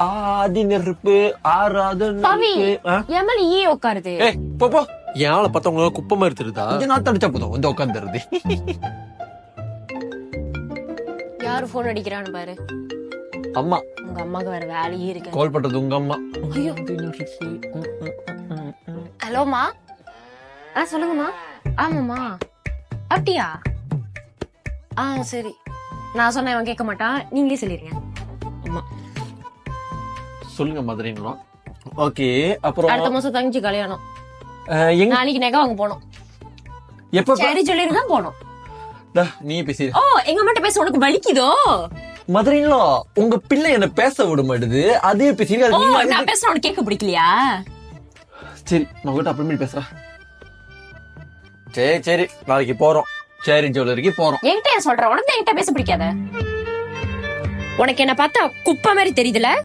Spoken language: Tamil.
ஆதி நெருப்பு ஆறாத பவி நெருப்பு. என் மேல ஈ உட்காருது. ஏய் போ என் ஆளை பார்த்தா உங்களுக்கு குப்பை மாதிரி தெரியுதா? கொஞ்ச நாள் தடிச்சா போதும் வந்து உட்காந்துருது. யாரு போன் அடிக்கிறான்னு பாரு. அம்மா உங்க அம்மாக்கு வேற வேலையே இருக்கு. கால் பண்றது உங்க அம்மா. ஐயோ. ஹலோமா. சொல்லுங்கம்மா. ஆமாம்மா. அப்படியா? சரி. நான் சொன்ன இவன் கேட்க மாட்டான், நீங்களே சொல்லிருங்க. அம்மா சொல்லுங்க மதுரைங்களா. ஓகே அப்புறம் அடுத்த மாசம் தங்கச்சி கல்யாணம். எங்க நாளைக்கு நகை வாங்க போனோம். எப்ப சரி சொல்லிட்டு தான் போனோம். நீ பேசி எங்க அம்மாட்ட பேச உனக்கு வலிக்குதோ? மதுரைங்களா உங்க பிள்ளை என்ன பேச விட மாட்டுது. அதே பேசி நான் பேச உனக்கு கேட்க பிடிக்கலையா? சரி நான் கிட்ட அப்புறமே பேசுறேன். சரி நாளைக்கு போறோம். சரி ஜுவல்லரிக்கு போறோம். என்கிட்ட சொல்ற உனக்கு என்கிட்ட பேச பிடிக்காத. உனக்கு என்ன பார்த்தா குப்பை மாதிரி தெரியுதுல?